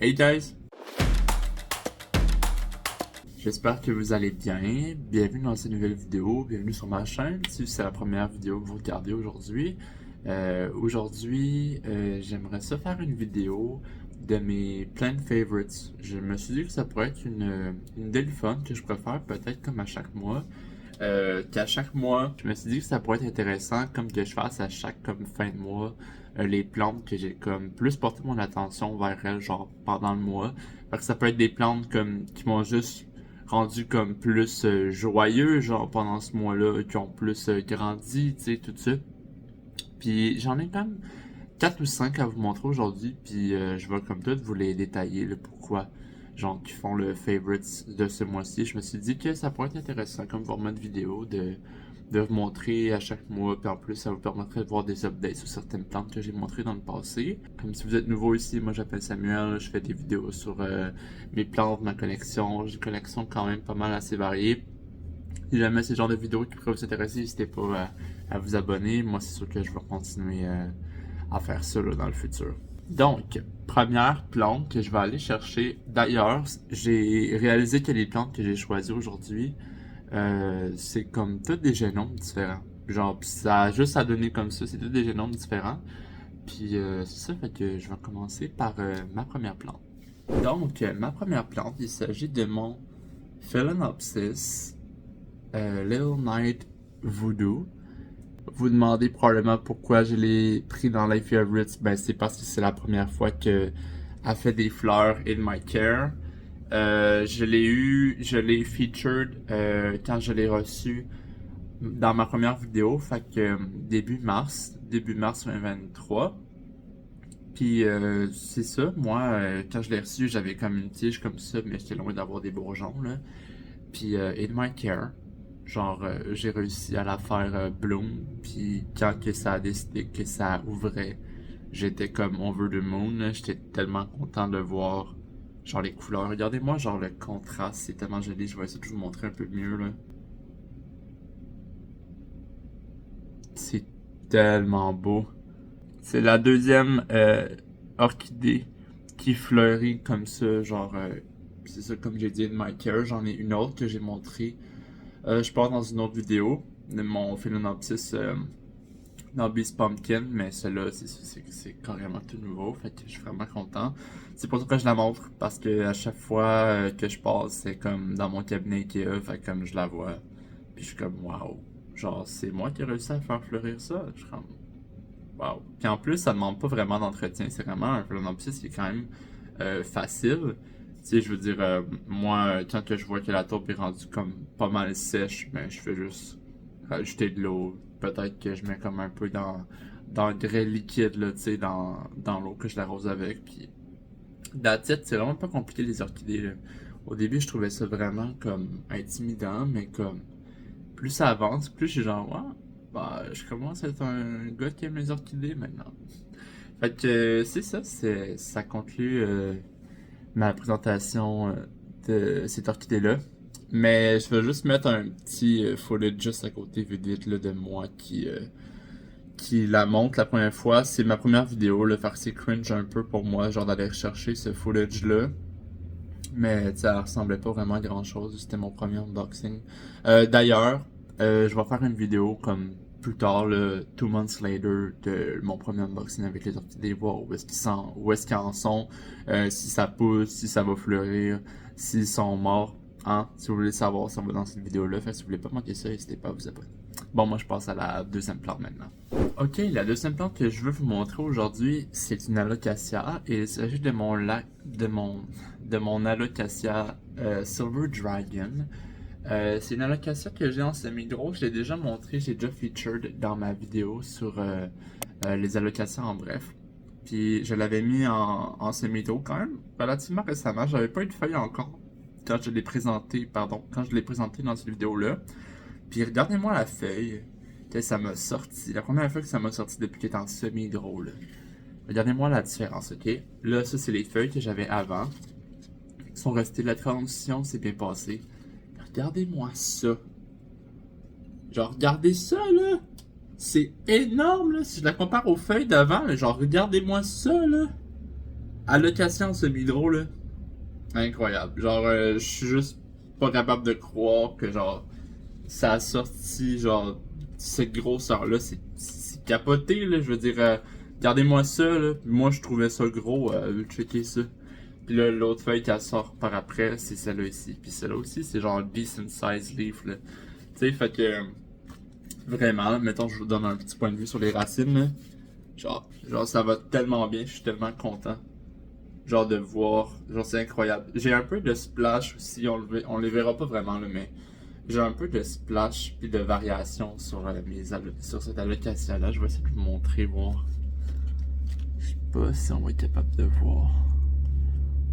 Hey guys! J'espère que vous allez bien. Bienvenue dans cette nouvelle vidéo. Bienvenue sur ma chaîne. Si c'est la première vidéo que vous regardez aujourd'hui. J'aimerais ça faire une vidéo de mes plant favorites. Je me suis dit que ça pourrait être une idée de fun que je préfère peut-être comme à chaque mois. Qu'à chaque mois, je me suis dit que ça pourrait être intéressant comme que je fasse à chaque comme fin de mois les plantes que j'ai comme plus porté mon attention vers elles genre pendant le mois. Fait que ça peut être des plantes comme qui m'ont juste rendu comme plus joyeux genre pendant ce mois-là, qui ont plus grandi, tu sais, tout ça. Puis j'en ai quand même 4 ou 5 à vous montrer aujourd'hui, puis je vais comme tout vous les détailler, le pourquoi, genre qui font le favorites de ce mois-ci. Je me suis dit que ça pourrait être intéressant comme format de vidéo de vous montrer à chaque mois, puis en plus ça vous permettrait de voir des updates sur certaines plantes que j'ai montrées dans le passé. Comme si vous êtes nouveau ici, moi j'appelle Samuel, je fais des vidéos sur mes plantes, ma collection. J'ai une collection quand même pas mal assez variée. Si jamais c'est le genre de vidéo qui pourrait vous intéresser, n'hésitez pas à vous abonner. Moi c'est sûr que je vais continuer à faire ça là, dans le futur. Donc, première plante que je vais aller chercher. D'ailleurs, j'ai réalisé que les plantes que j'ai choisies aujourd'hui, c'est comme tous des génomes différents. Genre, pis ça a juste à donner comme ça, c'est tous des génomes différents. Puis c'est ça, fait que je vais commencer par ma première plante. Donc, ma première plante, il s'agit de mon Phalaenopsis Little Night Voodoo. Vous demandez probablement pourquoi je l'ai pris dans Life Favorites. Ben, c'est parce que c'est la première fois que a fait des fleurs in my care. Je l'ai featured quand je l'ai reçu dans ma première vidéo, fait que début mars 2023. Puis c'est ça, moi, quand je l'ai reçu, j'avais comme une tige comme ça, mais j'étais loin d'avoir des bourgeons, là. Puis in my care, genre j'ai réussi à la faire bloom, puis quand que ça a décidé que ça ouvrait, j'étais comme over the moon, là. J'étais tellement content de voir genre les couleurs. Regardez-moi genre le contraste, c'est tellement joli, je vais essayer de vous montrer un peu mieux là. C'est tellement beau. C'est la deuxième orchidée qui fleurit comme ça, genre c'est ça comme j'ai dit in my care. J'en ai une autre que j'ai montrée. Je pars dans une autre vidéo de mon Phalaenopsis Nobis Pumpkin, mais celle-là, c'est carrément tout nouveau, fait que je suis vraiment content. C'est pour ça que je la montre, parce que à chaque fois que je passe, c'est comme dans mon cabinet Ikea, fait que comme je la vois, puis je suis comme waouh, genre c'est moi qui ai réussi à faire fleurir ça, je suis comme waouh. Puis en plus, ça demande pas vraiment d'entretien, c'est vraiment un Phalaenopsis qui est quand même facile. Tu sais, je veux dire, moi, quand que je vois que la taupe est rendue comme pas mal sèche, ben je fais juste rajouter de l'eau. Peut-être que je mets comme un peu dans le grès liquide, là, tu sais, dans l'eau que je l'arrose avec. Puis, that's it, c'est vraiment pas compliqué les orchidées, là. Au début, je trouvais ça vraiment comme intimidant, mais comme plus ça avance, plus je suis genre, ouais, bah, je commence à être un gars qui aime les orchidées maintenant. Fait que c'est ça, ça conclut ma présentation de cette orchidée-là. Mais je vais juste mettre un petit footage juste à côté vite là, de moi qui la montre la première fois. C'est ma première vidéo, le faire c'est cringe un peu pour moi, genre d'aller rechercher ce footage-là. Mais ça ressemblait pas vraiment à grand chose, c'était mon premier unboxing. D'ailleurs, je vais faire une vidéo comme plus tard, le 2 months later, de mon premier unboxing avec les orchidées, voir où est-ce qu'ils en sont, si ça pousse, si ça va fleurir, s'ils sont morts. Hein? Si vous voulez savoir, ça va dans cette vidéo-là. Fait que si vous voulez pas manquer ça, n'hésitez pas à vous abonner. Bon, moi je passe à la deuxième plante maintenant. Ok, la deuxième plante que je veux vous montrer aujourd'hui, c'est une alocasia et il s'agit de mon alocasia Silver Dragon. C'est une alocasia que j'ai en semi-gros, je l'ai déjà montré, j'ai déjà featured dans ma vidéo sur les alocasias en bref. Puis je l'avais mis en semi-gros quand même relativement récemment, j'avais pas eu de feuilles encore quand je l'ai présenté, quand je l'ai présenté dans cette vidéo-là. Puis regardez-moi la feuille que ça m'a sorti. La première fois que ça m'a sorti depuis qu'il est en semi-gros, là. Regardez-moi la différence, ok? Là, ça, c'est les feuilles que j'avais avant. Ils sont restés, la transition s'est bien passée. Regardez-moi ça. Genre, regardez ça, là. C'est énorme, là. Si je la compare aux feuilles d'avant, genre, regardez-moi ça, là. allocation semi-hydro, là, incroyable. Genre, je suis juste pas capable de croire que, genre, ça a sorti, genre, cette grosseur-là. C'est capoté, là. Je veux dire, regardez-moi ça, là. Moi, je trouvais ça gros. Checkez ça. Puis là, l'autre feuille qu'elle sort par après, c'est celle-là ici. Puis celle-là aussi, c'est genre decent size leaf, là. Tu sais, fait que, vraiment, mettons, je vous donne un petit point de vue sur les racines, là. Genre, ça va tellement bien, je suis tellement content. Genre, de voir, genre, c'est incroyable. J'ai un peu de splash aussi, on les verra pas vraiment, là, mais j'ai un peu de splash puis de variation sur, sur cette allocation-là. Je vais essayer de vous montrer, voir. Je sais pas si on va être capable de voir.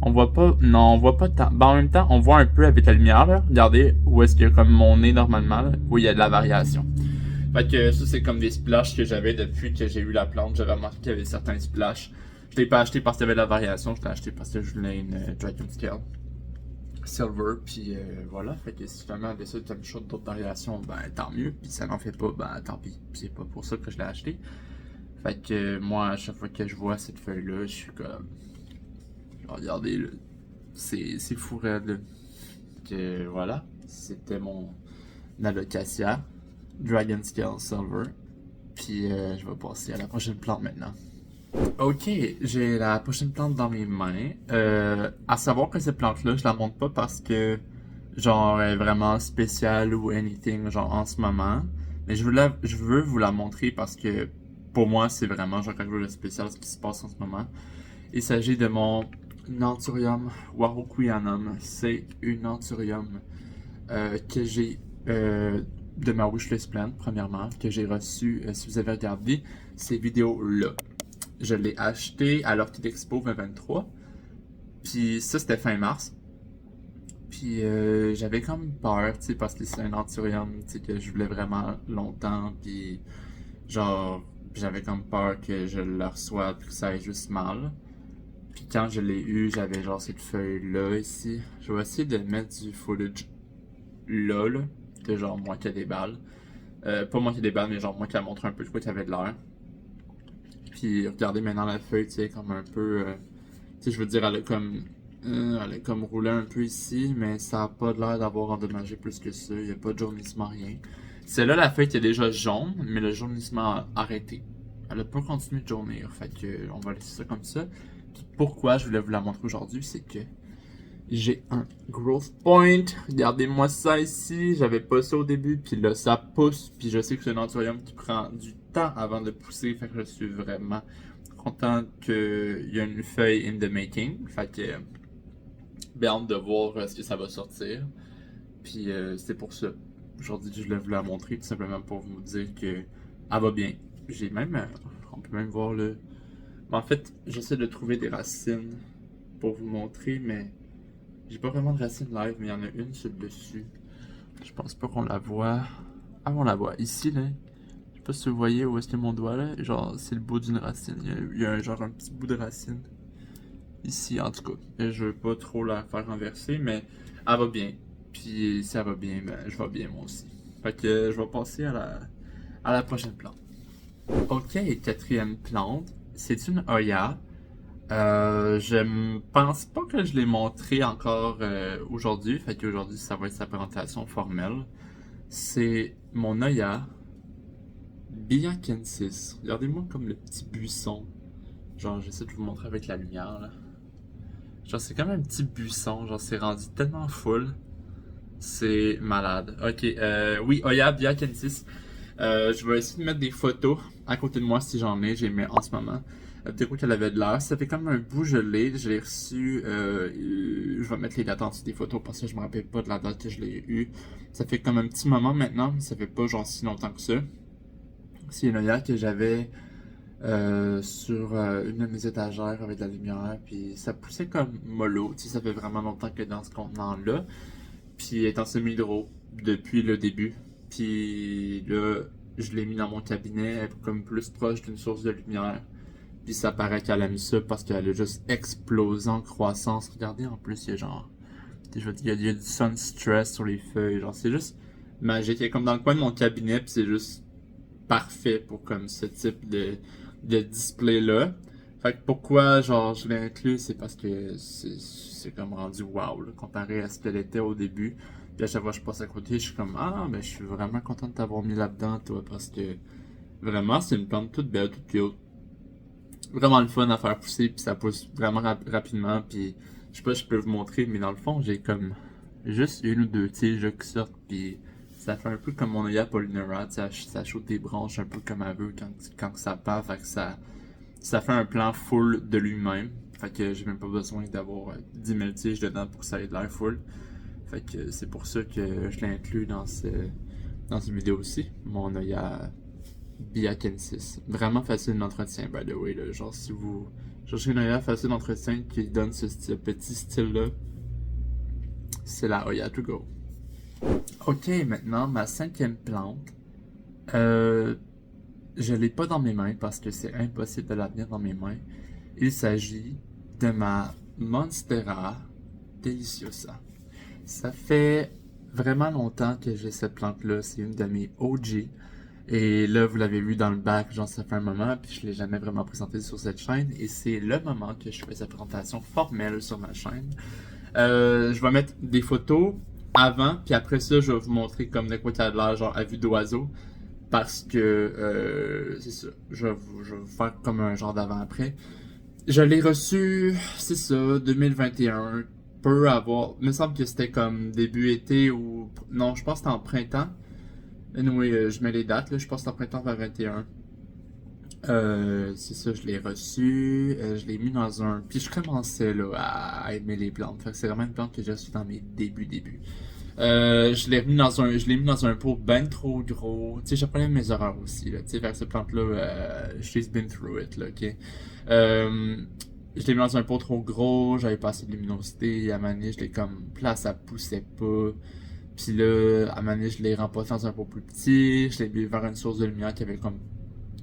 On voit pas, non, on voit pas tant. Ben, en même temps, on voit un peu avec la lumière, là. Regardez où est-ce qu'il y a comme mon nez normalement, là, où il y a de la variation. Fait que ça, c'est comme des splashes que j'avais depuis que j'ai eu la plante. J'avais remarqué qu'il y avait certains splashes. Je l'ai pas acheté parce qu'il y avait de la variation, je l'ai acheté parce que je voulais une Dragon Scale Silver, puis voilà. Fait que si jamais elle décide de me shot d'autres variations, ben tant mieux. Puis ça n'en fait pas, ben tant pis. Puis c'est pas pour ça que je l'ai acheté. Fait que moi, à chaque fois que je vois cette feuille-là, je suis comme. Regardez, là. C'est fou raide, là. Que voilà. C'était mon Alocasia Dragon Scale Silver. Puis je vais passer à la prochaine plante maintenant. Ok, j'ai la prochaine plante dans mes mains. À savoir que cette plante-là, je la montre pas parce que genre elle est vraiment spéciale ou anything genre en ce moment. Mais je veux vous la montrer parce que pour moi c'est vraiment genre quelque chose de spécial ce qui se passe en ce moment. Il s'agit de mon Anthurium warocqueanum. C'est une Anthurium que j'ai de ma wishlist plan, premièrement, que j'ai reçu, si vous avez regardé ces vidéos-là. Je l'ai acheté à l'Orchidexpo 2023. Puis ça, c'était fin mars. Puis j'avais comme peur, tu sais, parce que c'est un Anthurium, tu sais, que je voulais vraiment longtemps. Puis genre, j'avais comme peur que je le reçoive puis que ça aille juste mal. Puis quand je l'ai eu, j'avais genre cette feuille-là ici. Je vais essayer de mettre du footage là, de genre moi qui a des balles. Pas moi qui a des balles, mais genre moi qui a montré un peu de quoi qu'il y avait de l'air. Puis regardez maintenant la feuille, tu sais, comme un peu. Tu sais, je veux dire, elle a comme roulé un peu ici, mais ça a pas l'air d'avoir endommagé plus que ça. Il n'y a pas de jaunissement, rien. Celle-là, la feuille qui est déjà jaune, mais le jaunissement a arrêté. Elle a pas continué de jaunir, fait que on va laisser ça comme ça. Puis pourquoi je voulais vous la montrer aujourd'hui, c'est que j'ai un growth point. Regardez-moi ça ici. J'avais pas ça au début. Puis là, ça pousse. Puis je sais que c'est un anthurium qui prend du temps avant de pousser. Fait que je suis vraiment content qu'il y a une feuille in the making. Fait que bien hâte de voir ce que ça va sortir. Puis c'est pour ça. Aujourd'hui, je voulais vous la montrer tout simplement pour vous dire que elle va bien. J'ai même. On peut même voir le. Mais en fait, j'essaie de trouver des racines pour vous montrer, mais j'ai pas vraiment de racine live, mais il y en a une sur le dessus. Je pense pas qu'on la voit. Ah, on la voit ici, là. Je sais pas si vous voyez où est-ce que mon doigt, là. Genre, c'est le bout d'une racine. Il y a genre un petit bout de racine. Ici, en tout cas. Et je veux pas trop la faire renverser, mais elle va bien. Puis si elle va bien, ben, je vais bien moi aussi. Fait que je vais passer à la prochaine plante. Ok, quatrième plante. C'est une Oya. Je ne pense pas que je l'ai montré encore aujourd'hui, fait qu'aujourd'hui ça va être sa présentation formelle. C'est mon Oya Biakensis. Regardez-moi comme le petit buisson. Genre, j'essaie de vous montrer avec la lumière là. Genre, c'est comme un petit buisson, genre, c'est rendu tellement full. C'est malade. Ok, oui, Oya Biakensis. Je vais essayer de mettre des photos à côté de moi si j'en ai, j'ai mis en ce moment. De quoi qu'elle avait de l'air. Ça fait comme un bout, je l'ai reçu. Je vais mettre les dates en dessous des photos parce que je me rappelle pas de la date que je l'ai eu. Ça fait comme un petit moment maintenant, mais ça fait pas genre si longtemps que ça. C'est une œillère que j'avais sur une de mes étagères avec de la lumière, puis ça poussait comme mollo. Tu sais, ça fait vraiment longtemps que dans ce contenant-là. Puis elle est en semi-hydro depuis le début. Puis là, je l'ai mis dans mon cabinet, comme plus proche d'une source de lumière. Puis ça paraît qu'elle a mis ça parce qu'elle a juste explosé en croissance. Regardez, en plus, il y a genre. Je veux dire, il y a du sun stress sur les feuilles. Genre, c'est juste magique. Elle est comme dans le coin de mon cabinet, puis c'est juste parfait pour comme ce type de display-là. Fait que pourquoi, genre, je l'ai inclus, c'est parce que c'est comme rendu wow, là, comparé à ce qu'elle était au début. Puis à chaque fois que je passe à côté, je suis comme, ah, ben, je suis vraiment content de t'avoir mis là-dedans, toi, parce que vraiment, c'est une plante toute belle, toute cute. Vraiment le fun à faire pousser, puis ça pousse vraiment rapidement, puis je sais pas si je peux vous montrer, mais dans le fond, j'ai comme juste une ou deux tiges là, qui sortent, puis ça fait un peu comme mon œillet Polynera, ça shoot des branches un peu comme elle veut quand ça part, fait que ça fait un plan full de lui-même. Fait que j'ai même pas besoin d'avoir 10 000 tiges dedans pour que ça ait de l'air full. Fait que c'est pour ça que je l'ai inclus dans cette vidéo aussi. Mon œil à Biakensis. Vraiment facile d'entretien, by the way. Là. Genre, si vous cherchez une œillère facile d'entretien qui donne ce petit style-là, c'est la Oya to go. Ok, maintenant, ma cinquième plante. Je l'ai pas dans mes mains parce que c'est impossible de la tenir dans mes mains. Il s'agit de ma Monstera Deliciosa. Ça fait vraiment longtemps que j'ai cette plante-là. C'est une de mes OG. Et là, vous l'avez vu dans le bac, genre ça fait un moment, puis je l'ai jamais vraiment présenté sur cette chaîne. Et c'est le moment que je fais cette présentation formelle sur ma chaîne. Je vais mettre des photos avant, puis après ça, je vais vous montrer comme de quoi ça a l'air, genre à vue d'oiseau. Parce que, c'est ça, je vais vous faire comme un genre d'avant-après. Je l'ai reçu, c'est ça, 2021. Peut avoir, il me semble que c'était comme début été ou... Non, je pense que c'était en printemps. Anyway, je mets les dates, là, je pense que c'était en printemps 2021. C'est ça, je l'ai reçu, je l'ai mis dans un... Puis je commençais là, à aimer les plantes. Fait que c'est vraiment une plante que j'ai reçue dans mes débuts. Je l'ai mis dans un pot ben trop gros. Tu sais, j'ai pris mes horreurs aussi, là. Tu sais, faire cette plante-là, she's been through it, là, ok? Euh, je l'ai mis dans un pot trop gros, j'avais pas assez de luminosité. À un moment donné, je l'ai comme... Là, ça poussait pas. Puis là, à un moment donné, je l'ai remplacé dans un pot plus petit. Je l'ai mis vers une source de lumière qui avait comme...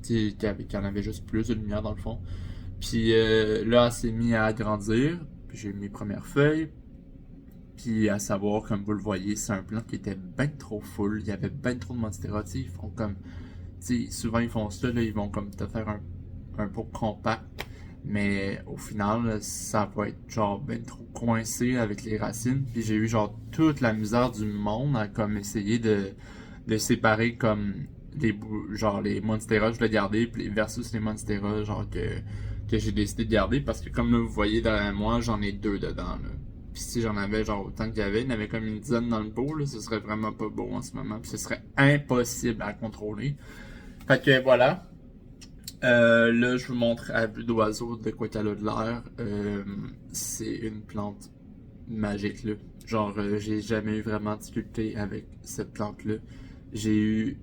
Tu sais, qui en avait juste plus de lumière dans le fond. Puis là, elle s'est mis à grandir. Puis j'ai eu mes premières feuilles. Puis à savoir, comme vous le voyez, c'est un plant qui était ben trop full. Il y avait ben trop de monstera. Tu sais, ils font comme... Tu sais, souvent ils font ça, là, ils vont comme te faire un pot compact. Mais au final, là, ça va être genre ben trop coincé avec les racines. Puis j'ai eu genre toute la misère du monde à comme essayer de séparer comme genre les monstera je voulais garder puis versus les monstera genre que j'ai décidé de garder parce que comme là vous voyez derrière moi, j'en ai deux dedans là. Puis si j'en avais genre autant qu'il y avait, il y en avait comme une dizaine dans le pot là, ce serait vraiment pas beau en ce moment. Puis ce serait impossible à contrôler. Fait que voilà. Là, je vous montre à vue d'oiseau de quoi qu'elle a de l'air. C'est une plante magique, là. Genre, j'ai jamais eu vraiment de difficulté avec cette plante-là. J'ai eu...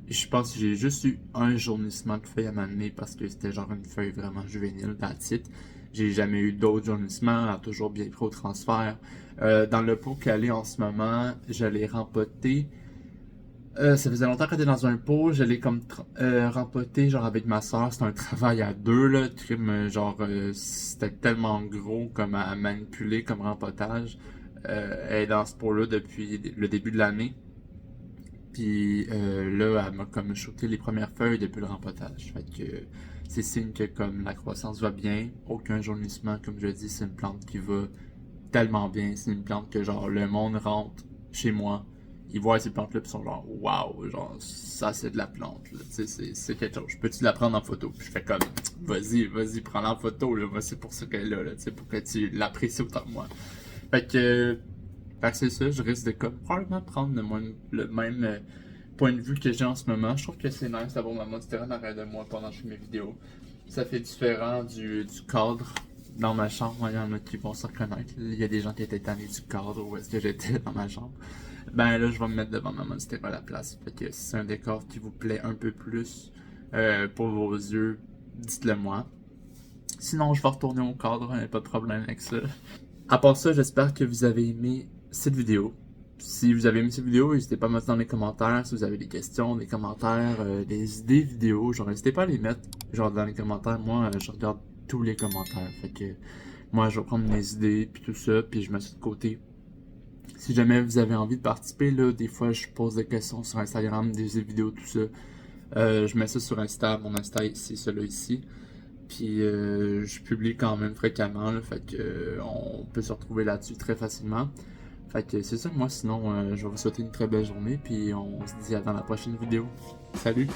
Je pense que j'ai juste eu un jaunissement de feuille à m'amener parce que c'était genre une feuille vraiment juvénile, that's it. J'ai jamais eu d'autres jaunissements, elle a toujours bien pris au transfert. Dans le pot qu'elle est en ce moment, je l'ai rempoté. Ça faisait longtemps qu'elle était dans un pot, je l'ai comme rempoté genre avec ma soeur, c'était un travail à deux là, genre c'était tellement gros comme à manipuler comme rempotage. Elle est dans ce pot là depuis le début de l'année. Puis là, elle m'a comme shooté les premières feuilles depuis le rempotage. Fait que c'est signe que comme la croissance va bien, aucun jaunissement, comme je dis, c'est une plante qui va tellement bien. C'est une plante que genre le monde rentre chez moi, ils voient ces plantes-là puis ils sont genre waouh, genre ça c'est de la plante. Tu sais, c'est quelque chose. Peux-tu la prendre en photo? Puis je fais comme vas-y, prends-la en photo, là. Moi, c'est pour ça qu'elle est là, tu sais, pour que tu l'apprécies autant que moi. Fait que c'est ça, je risque de comme probablement prendre le même point de vue que j'ai en ce moment. Je trouve que c'est nice d'avoir ma monstera en arrière de moi pendant que je fais mes vidéos. Ça fait différent du cadre dans ma chambre. Il y en a qui vont se reconnaître. Il y a des gens qui étaient tannés du cadre où est-ce que j'étais dans ma chambre. Ben là, je vais me mettre devant ma monstera à la place. Fait que si c'est un décor qui vous plaît un peu plus pour vos yeux, dites-le moi. Sinon, je vais retourner au cadre, pas de problème avec ça. À part ça, j'espère que vous avez aimé cette vidéo. Si vous avez aimé cette vidéo, n'hésitez pas à me mettre dans les commentaires si vous avez des questions, des commentaires, des idées vidéo. Genre, n'hésitez pas à les mettre genre dans les commentaires. Moi, je regarde tous les commentaires. Fait que moi, je vais prendre mes idées puis tout ça, puis je mets ça de côté. Si jamais vous avez envie de participer, là, des fois, je pose des questions sur Instagram, des vidéos, tout ça. Je mets ça sur Insta, mon Insta ici, celui-là ici. Puis je publie quand même fréquemment, là, fait que on peut se retrouver là-dessus très facilement. Fait que c'est ça, moi sinon je vais vous souhaiter une très belle journée, puis on se dit à dans la prochaine vidéo. Salut!